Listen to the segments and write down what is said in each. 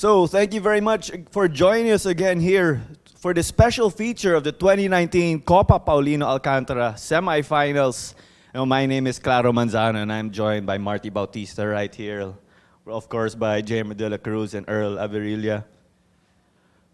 So, thank you very much for joining us again here for the special feature of the 2019 Copa Paulino Alcantara semifinals. My name is Claro Manzano, and I'm joined by Marty Bautista right here. Of course, by Jaime de la Cruz and Earl Averilla.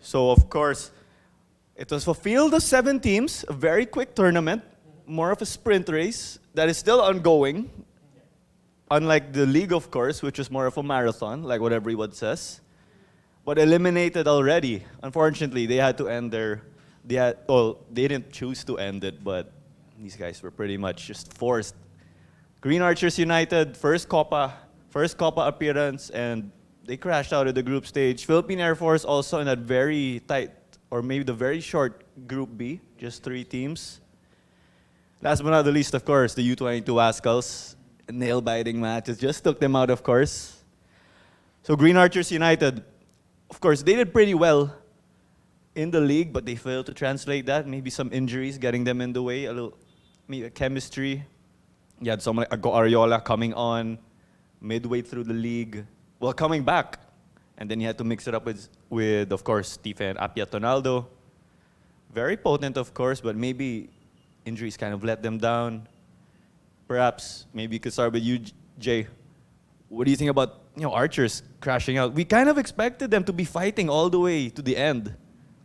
So, of course, it was a field of 7 teams, a very quick tournament, more of a sprint race that is still ongoing. Unlike the league, of course, which is more of a marathon, like what everyone says. But eliminated already. Unfortunately, they had to end they didn't choose to end it, but these guys were pretty much just forced. Green Archers United, first Copa appearance, and they crashed out of the group stage. Philippine Air Force also in that very tight, or maybe the very short Group B, just 3 teams. Last but not the least, of course, the U22 Ascals. Nail-biting matches just took them out, of course. So Green Archers United, of course, they did pretty well in the league, but they failed to translate that. Maybe some injuries getting them in the way, a little maybe chemistry. You had someone like Ago Ariola coming on midway through the league, well, coming back. And then you had to mix it up with of course, Stephen Apia Tonaldo. Very potent, of course, but maybe injuries kind of let them down. Perhaps, maybe you could start with you, Jay. What do you think about Archers crashing out? We kind of expected them to be fighting all the way to the end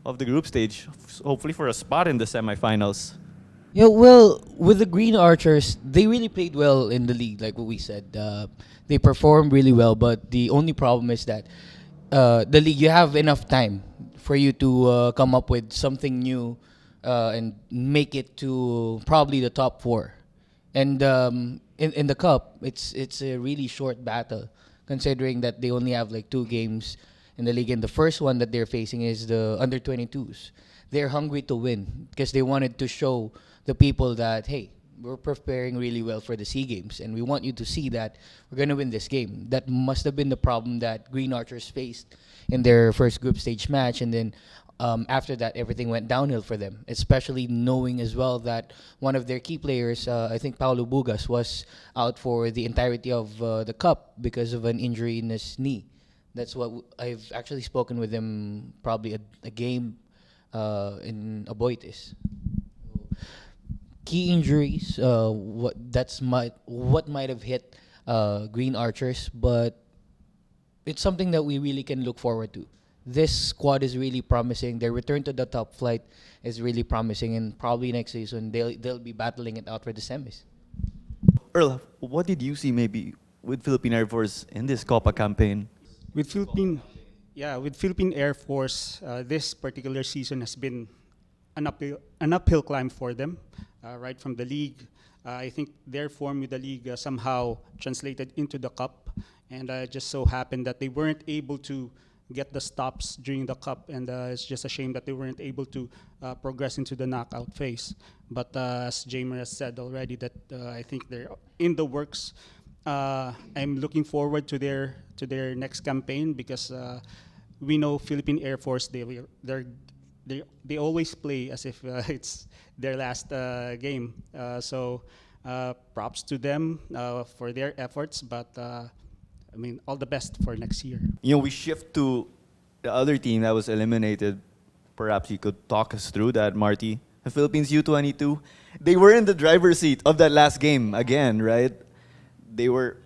of the group stage, hopefully for a spot in the semifinals. Yeah, well, with the Green Archers, they really played well in the league, like what we said. They performed really well, but the only problem is that the league, you have enough time for you to come up with something new and make it to probably the top 4. And in the cup, it's a really short battle, considering that they only have like 2 games in the league. And the first one that they're facing is the under-22s. They're hungry to win because they wanted to show the people that, hey, we're preparing really well for the SEA Games, and we want you to see that we're going to win this game. That must have been the problem that Green Archers faced in their first group stage match, and then after that, everything went downhill for them, especially knowing as well that one of their key players, I think Paulo Bugas, was out for the entirety of the cup because of an injury in his knee. That's what I've actually spoken with him probably a game in Aboitis. Key injuries, what might have hit Green Archers, but it's something that we really can look forward to. This squad is really promising. Their return to the top flight is really promising, and probably next season they'll be battling it out for the semis. Earl, what did you see maybe with Philippine Air Force in this Copa campaign? With Philippine Air Force, this particular season has been an uphill climb for them, right from the league. I think their form with the league somehow translated into the cup, and just so happened that they weren't able to get the stops during the cup, and it's just a shame that they weren't able to progress into the knockout phase. But as Jamer has said already, that I think they're in the works. I'm looking forward to their next campaign because we know Philippine Air Force, they always play as if it's their last game. So props to them for their efforts, but all the best for next year. We shift to the other team that was eliminated. Perhaps you could talk us through that, Marty. The Philippines U22. They were in the driver's seat of that last game again, right? They were,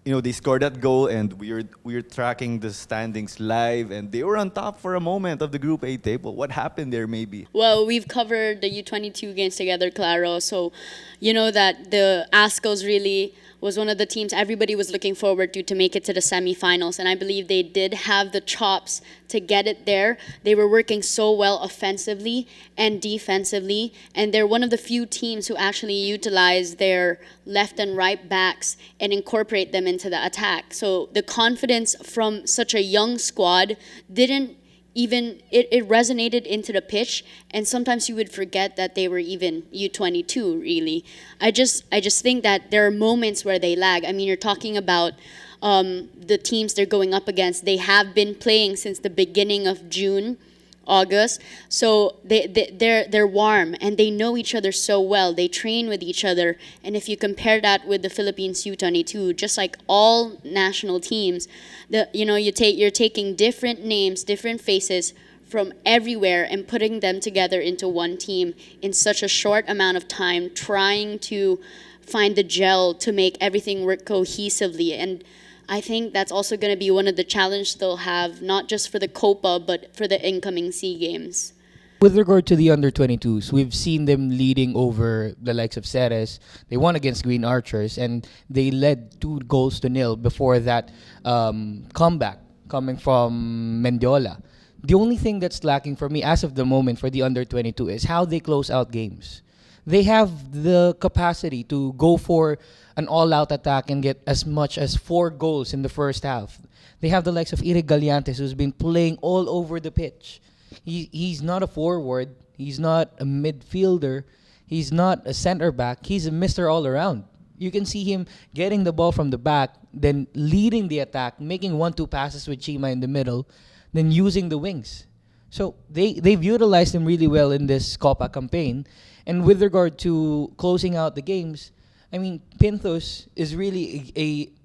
they scored that goal, and we were tracking the standings live, and they were on top for a moment of the Group A table. What happened there, maybe? Well, we've covered the U22 games together, Claro. So, you know that the Ascos really was one of the teams everybody was looking forward to make it to the semifinals. And I believe they did have the chops to get it there. They were working so well offensively and defensively. And they're one of the few teams who actually utilize their left and right backs and incorporate them into the attack. So the confidence from such a young squad didn't even, it resonated into the pitch, and sometimes you would forget that they were even U22, really. I just think that there are moments where they lag. I mean, you're talking about the teams they're going up against. They have been playing since the beginning of June August. So they're warm and they know each other so well. They train with each other. And if you compare that with the Philippines U22, just like all national teams, you're taking different names, different faces from everywhere and putting them together into one team in such a short amount of time, trying to find the gel to make everything work cohesively. And I think that's also going to be one of the challenges they'll have, not just for the Copa, but for the incoming SEA Games. With regard to the under-22s, we've seen them leading over the likes of Ceres. They won against Green Archers, and they led 2-0 before that comeback coming from Mendiola. The only thing that's lacking for me as of the moment for the under-22 is how they close out games. They have the capacity to go for an all-out attack and get as much as 4 goals in the first half. They have the likes of Eric Galliantes, who's been playing all over the pitch. He's not a forward. He's not a midfielder. He's not a center back. He's a Mr. All-Around. You can see him getting the ball from the back, then leading the attack, making 1-2 passes with Chima in the middle, then using the wings. So they've utilized him really well in this Copa campaign. And with regard to closing out the games, I mean, Pintos is really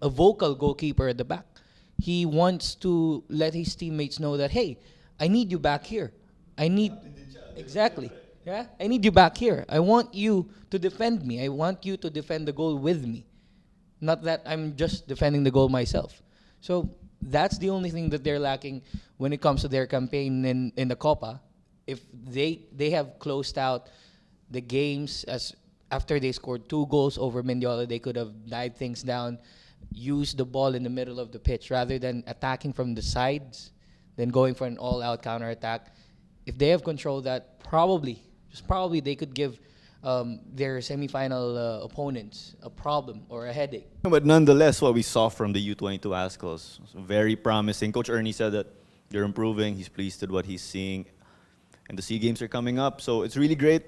a vocal goalkeeper at the back. He wants to let his teammates know that, hey, I need you back here. Exactly. Yeah, I need you back here. I want you to defend me. I want you to defend the goal with me. Not that I'm just defending the goal myself. So that's the only thing that they're lacking when it comes to their campaign in the Copa. If they have closed out the games as after they scored 2 goals over Mendiola, they could have died things down, used the ball in the middle of the pitch rather than attacking from the sides, then going for an all-out counterattack. If they have controlled that, probably they could give their semifinal opponents a problem or a headache. But nonetheless, what we saw from the U22 Ascals was very promising. Coach Ernie said that they're improving. He's pleased with what he's seeing. And the SEA Games are coming up. So it's really great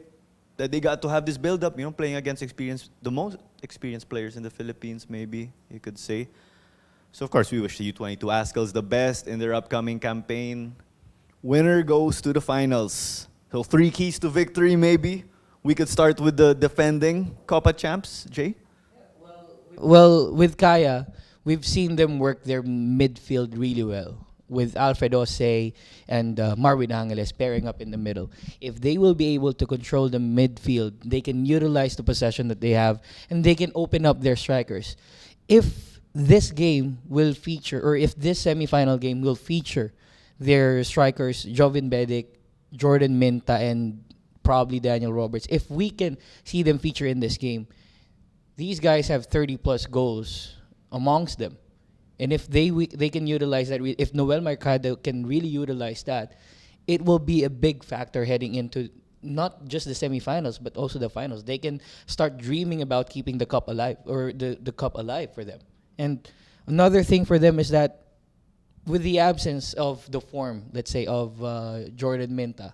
that they got to have this build-up, playing against the most experienced players in the Philippines, maybe you could say. So, of course, we wish the U22 Ascals the best in their upcoming campaign. Winner goes to the finals. So 3 keys to victory, maybe. We could start with the defending Copa champs, Jay? Well, with Kaya, we've seen them work their midfield really well, with Alfred Ose and Marvin Angeles pairing up in the middle. If they will be able to control the midfield, they can utilize the possession that they have, and they can open up their strikers. If this game will feature, or if this semifinal game will feature their strikers, Jovin Bedic, Jordan Minta, and probably Daniel Roberts, if we can see them feature in this game, these guys have 30-plus goals amongst them. And if they can utilize that, if Noel Mercado can really utilize that, it will be a big factor heading into not just the semifinals, but also the finals. They can start dreaming about keeping the cup alive, or the cup alive for them. And another thing for them is that with the absence of the form, let's say, of Jordan Minta,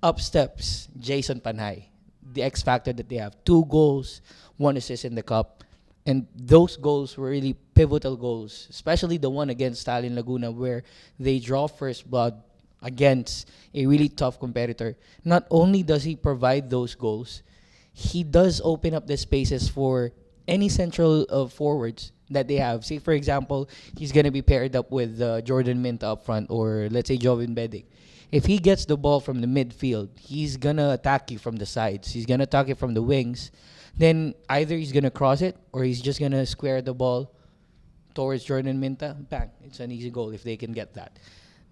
up steps Jason Panhay, the X factor that they have. 2 goals, 1 assist in the cup. And those goals were really pivotal goals, especially the one against Stallion Laguna, where they draw first blood against a really tough competitor. Not only does he provide those goals, he does open up the spaces for any central forwards that they have. Say, for example, he's going to be paired up with Jordan Minta up front, or let's say Jovin Bedic. If he gets the ball from the midfield, he's going to attack you from the sides. He's going to attack you from the wings. Then either he's going to cross it, or he's just going to square the ball towards Jordan Minta. Bang. It's an easy goal if they can get that.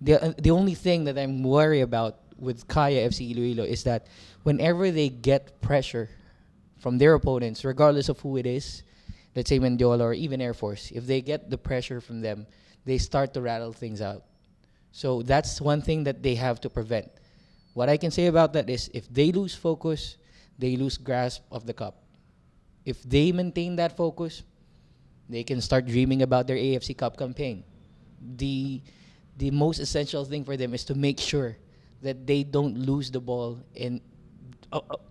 The only thing that I'm worried about with Kaya FC-Iloilo is that whenever they get pressure from their opponents, regardless of who it is, let's say Mendiola or even Air Force, if they get the pressure from them, they start to rattle things out. So that's one thing that they have to prevent. What I can say about that is if they lose focus, they lose grasp of the cup. If they maintain that focus, they can start dreaming about their AFC Cup campaign. The most essential thing for them is to make sure that they don't lose the ball in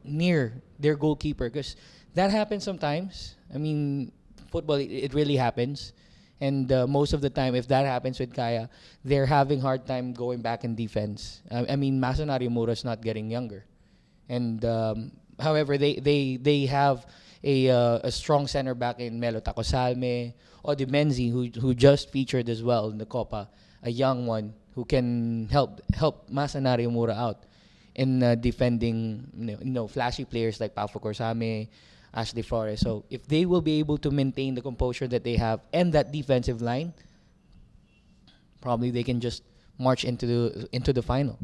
near their goalkeeper, because that happens sometimes. I mean, football, it really happens. And most of the time, if that happens with Kaya, they're having hard time going back in defense. I mean, Masanari Mura's not getting younger. And however, they have a strong center back in Melo Tacosalme, Odi Menzi, who just featured as well in the Copa, a young one who can help Masanari Mura out in defending flashy players like Pafo Corsame, Ashley Flores. So if they will be able to maintain the composure that they have and that defensive line, probably they can just march into the final.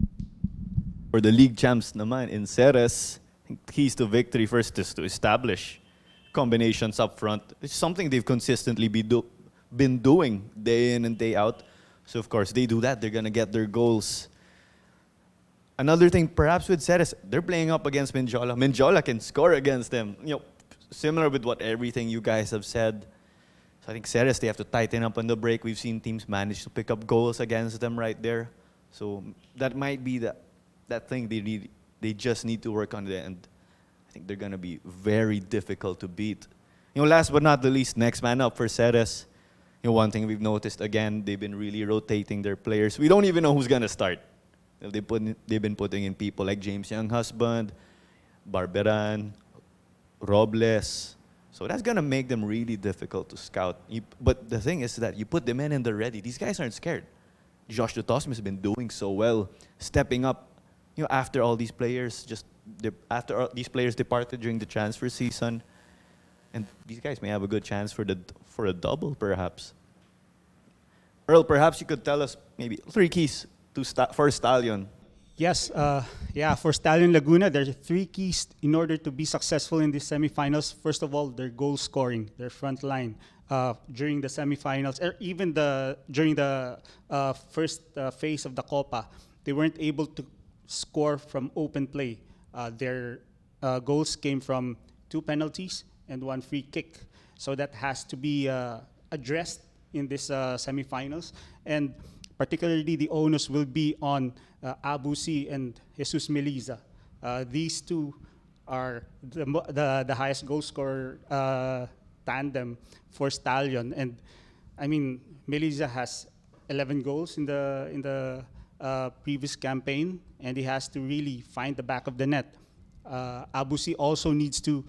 For the league champs naman in Ceres, I think keys to victory first is to establish combinations up front. It's something they've consistently been doing day in and day out. So of course, they do that, they're gonna get their goals. Another thing, perhaps with Ceres, they're playing up against Mendiola. Mendiola can score against them. Similar with what everything you guys have said. So I think Ceres, they have to tighten up on the break. We've seen teams manage to pick up goals against them right there. So that might be that thing they just need to work on it, and I think they're gonna be very difficult to beat. Last but not the least, next man up for Ceres. One thing we've noticed again, they've been really rotating their players. We don't even know who's gonna start. They've been putting in people like James Younghusband, Barberan, Robles. So that's gonna make them really difficult to scout. But the thing is that you put the men in the ready. These guys aren't scared. Josh Dutosme has been doing so well, stepping up. After all these players these players departed during the transfer season, and these guys may have a good chance for a double, perhaps. Earl, perhaps you could tell us maybe 3 keys for Stallion. Yes, for Stallion Laguna, there are 3 keys in order to be successful in the semifinals. First of all, their goal scoring, their front line. During the semifinals, or even during the first phase of the Copa, they weren't able to score from open play. Their goals came from 2 penalties and 1 free kick. So that has to be addressed in this semifinals. And particularly the onus will be on Abusi and Jesus Meliza. These 2 are the highest goal scorer tandem for Stallion. And I mean, Meliza has 11 goals in the previous campaign, and he has to really find the back of the net. Abusi also needs to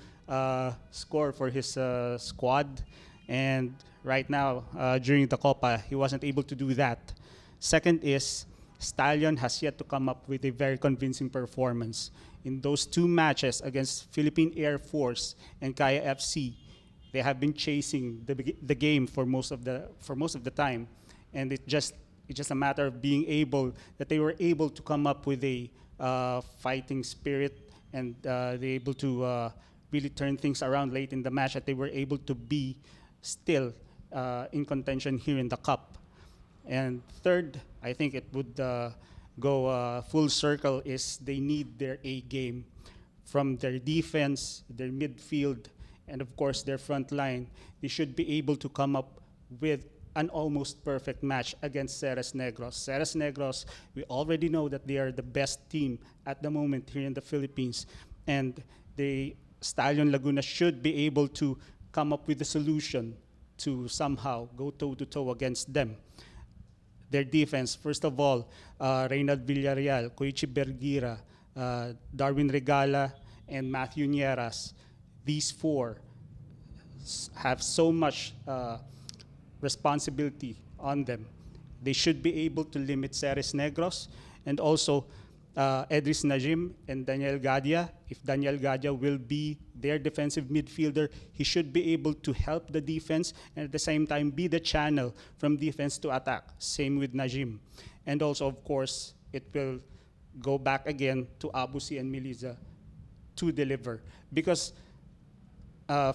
score for his squad, and right now, during the Copa, he wasn't able to do that. Second is, Stallion has yet to come up with a very convincing performance. In those 2 matches against Philippine Air Force and Kaya FC, they have been chasing the game for most of the time, and it's just a matter of that they were able to come up with a fighting spirit, and they able to really turn things around late in the match, that they were able to be still in contention here in the Cup. And third, I think it would go full circle, is they need their A game from their defense, their midfield, and of course their front line. They should be able to come up with an almost perfect match against Ceres-Negros. Ceres-Negros, we already know that they are the best team at the moment here in the Philippines, and the Stallion Laguna should be able to come up with a solution to somehow go toe-to-toe against them. Their defense, first of all, Reynald Villarreal, Koichi Bergira, Darwin Regala, and Matthew Nieras. These 4 have so much responsibility on them. They should be able to limit Ceres-Negros, and also Edris Najim and Daniel Gadia. If Daniel Gadia will be their defensive midfielder, he should be able to help the defense and at the same time be the channel from defense to attack. Same with Najim. And also, of course, it will go back again to Abusi and Meliza to deliver. Because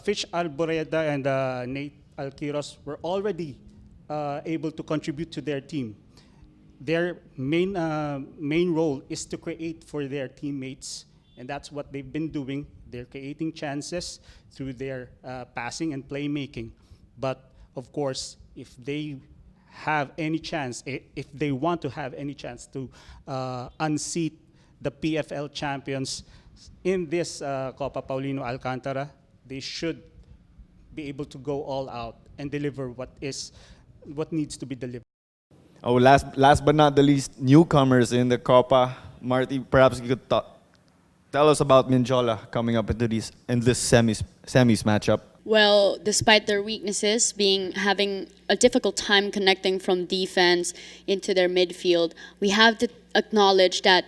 Fitch Alboreda and Nate Alquiros were already able to contribute to their team. Their main role is to create for their teammates, and that's what they've been doing. They're creating chances through their passing and playmaking. But of course, if they have any chance, if they want to have any chance to unseat the PFL champions in this Copa Paulino Alcantara, they should be able to go all out and deliver what is what needs to be delivered. Oh, last but not the least, newcomers in the Copa. Marty, perhaps you could tell us about Mendiola coming up into this semis matchup. Well, despite their weaknesses, having a difficult time connecting from defense into their midfield, we have to acknowledge that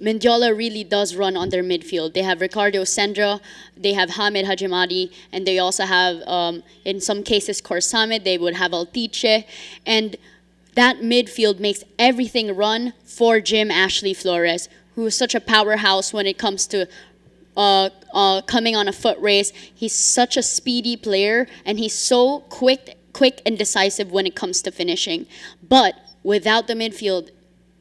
Mendiola really does run on their midfield. They have Ricardo Sendra, they have Hamid Hajimadi, and they also have, in some cases, Korsamid. They would have Altiche, and that midfield makes everything run for Jim Ashley Flores, who is such a powerhouse when it comes to coming on a foot race. He's such a speedy player, and he's so quick and decisive when it comes to finishing. But without the midfield,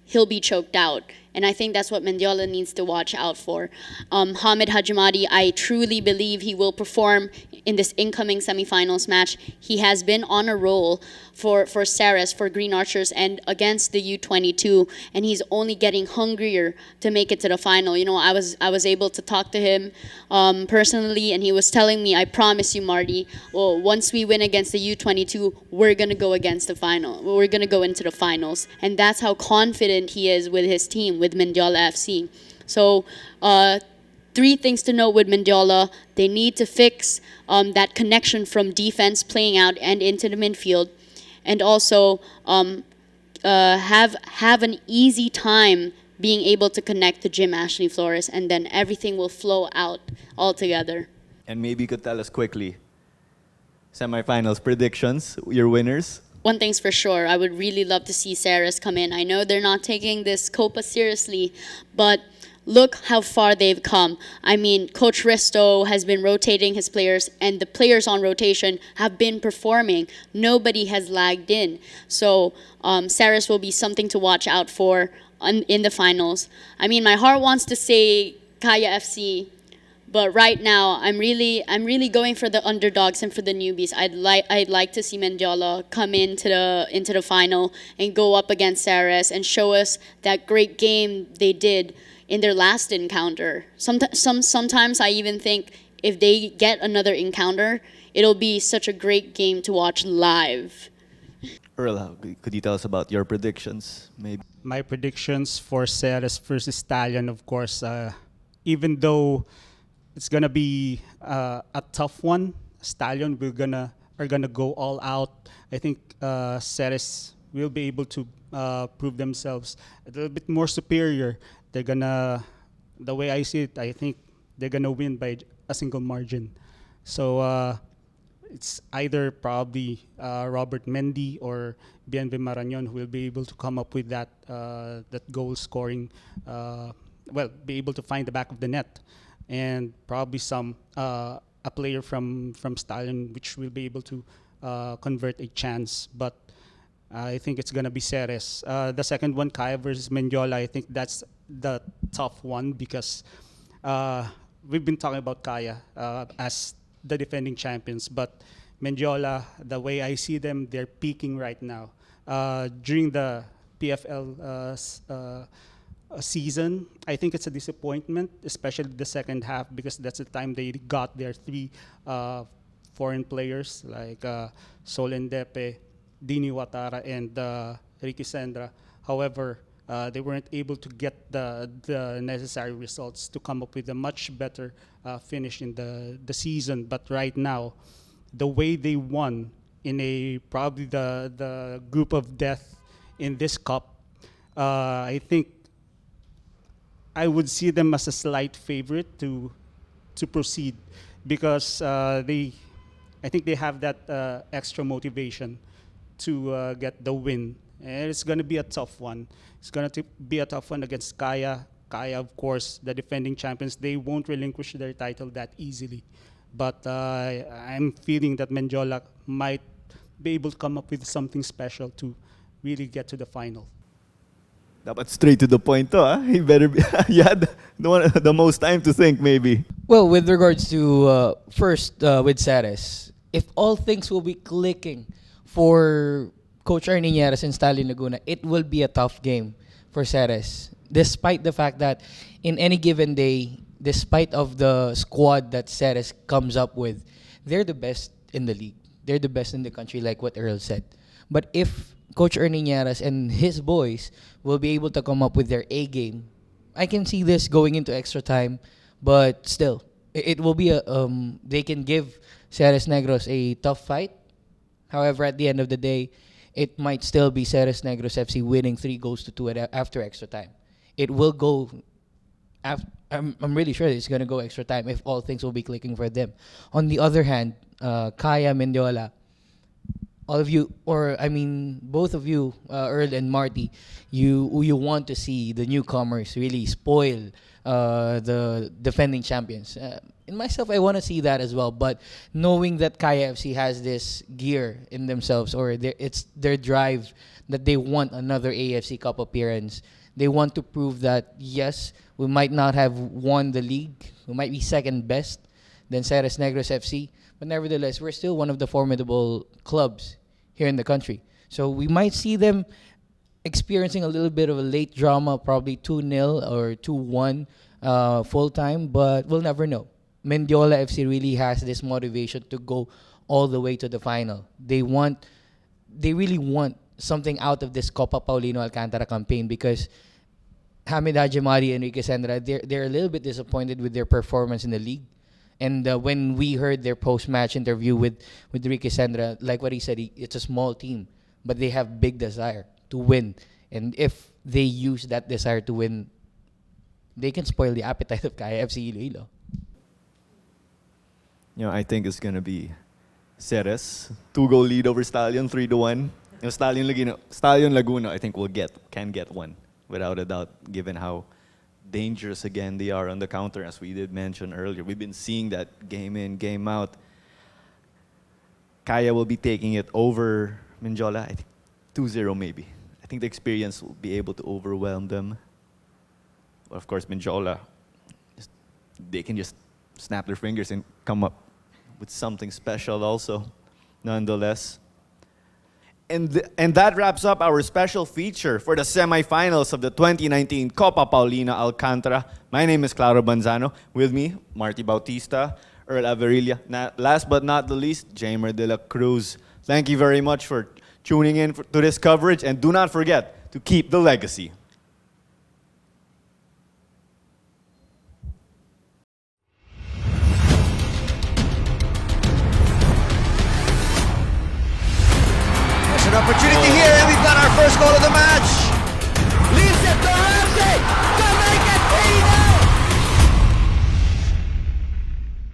he'll be choked out. And I think that's what Mendiola needs to watch out for. Hamid Hajimadi, I truly believe he will perform in this incoming semifinals match. He has been on a roll for Ceres, for Green Archers, and against the U22, and he's only getting hungrier to make it to the final. You know, I was able to talk to him personally, and he was telling me, I promise you, Marty, well, once we win against the U22, we're going to go against the final. We're going to go into the finals. And that's how confident he is with his team, with Mendiola FC. So, three things to note with Mendiola. They need to fix that connection from defense playing out and into the midfield, and also have an easy time being able to connect to Jim Ashley Flores, and then everything will flow out altogether. And maybe you could tell us quickly, semifinals predictions, your winners. One thing's for sure, I would really love to see Ceres come in. I know they're not taking this Copa seriously, but look how far they've come. I mean, Coach Risto has been rotating his players, and the players on rotation have been performing. Nobody has lagged in. So Ceres will be something to watch out for in the finals. I mean, my heart wants to say Kaya FC, but right now I'm really going for the underdogs and for the newbies. I'd like to see Mendiola come into the final and go up against Ceres and show us that great game they did in their last encounter. Sometimes I even think if they get another encounter, it'll be such a great game to watch live. Earl, could you tell us about your predictions, maybe? My predictions for Ceres versus Stallion, of course, even though it's gonna be a tough one, Stallion are gonna go all out. I think Ceres will be able to prove themselves a little bit more superior. They're gonna, the way I see it, I think they're gonna win by a single margin. So it's either probably Robert Mendy or Bienve Marañon who will be able to come up with that goal scoring, be able to find the back of the net, and probably a player from Stallion which will be able to convert a chance. But I think it's gonna be Ceres. The second one, Kaya versus Mendiola, I think that's the tough one because we've been talking about Kaya as the defending champions, but Mendiola, the way I see them, they're peaking right now. During the PFL season, I think it's a disappointment, especially the second half, because that's the time they got their three foreign players like Sol Endepe, Dini Watara, and Ricky Sendra. However, they weren't able to get the necessary results to come up with a much better finish in the season. But right now, the way they won in probably the group of death in this cup, I think I would see them as a slight favorite to proceed because I think they have that extra motivation to get the win. And it's going to be a tough one. It's going to be a tough one against Kaya. Kaya, of course, the defending champions, they won't relinquish their title that easily. But I'm feeling that Mendiola might be able to come up with something special to really get to the final. Dapat straight to the point to, ah. He better be, you had the most time to think, maybe. Well, with regards to first with Ceres, if all things will be clicking for Coach Ernie Nieres and Stallion Laguna, it will be a tough game for Ceres. Despite the fact that in any given day, despite of the squad that Ceres comes up with, they're the best in the league. They're the best in the country, like what Earl said. But if Coach Ernie Ñaras and his boys will be able to come up with their A game, I can see this going into extra time. But still, it will be a they can give Ceres-Negros a tough fight. However, at the end of the day, it might still be Ceres-Negros FC winning 3-2 after extra time. It will go. I'm really sure it's gonna go extra time if all things will be clicking for them. On the other hand, Kaya, Mendiola, all of you, or I mean both of you, Earl and Marty, you want to see the newcomers really spoil the defending champions. In myself, I want to see that as well. But knowing that Kaya FC has this gear in themselves, or it's their drive that they want another AFC Cup appearance. They want to prove that, yes, we might not have won the league. We might be second best than Ceres-Negros FC. But nevertheless, we're still one of the formidable clubs here in the country. So we might see them experiencing a little bit of a late drama, probably 2-0 or 2-1 full time, but we'll never know. Mendiola FC really has this motivation to go all the way to the final. They really want something out of this Copa Paulino Alcantara campaign, because Hamid Hajimari and Enrique Sendra, they're a little bit disappointed with their performance in the league. And when we heard their post-match interview with Enrique Sendra, like what he said, it's a small team, but they have big desire to win. And if they use that desire to win, they can spoil the appetite of Kaya FC-Iloilo. I think it's gonna be Ceres 2-goal lead over Stallion, 3-1. Stallion Laguna, I think can get one without a doubt, given how dangerous again they are on the counter, as we did mention earlier. We've been seeing that game in, game out. Kaya will be taking it over Mendiola, I think 2-0 maybe. I think the experience will be able to overwhelm them. But of course, Mendiola, they can just snap their fingers and come up with something special also, nonetheless. And that wraps up our special feature for the semifinals of the 2019 Copa Paulino Alcantara. My name is Claro Banzano. With me, Marty Bautista, Earl Averilla. Last but not the least, Jamer de la Cruz. Thank you very much for tuning in to this coverage, and do not forget to keep the legacy. An opportunity here, and we've got our first goal of the match.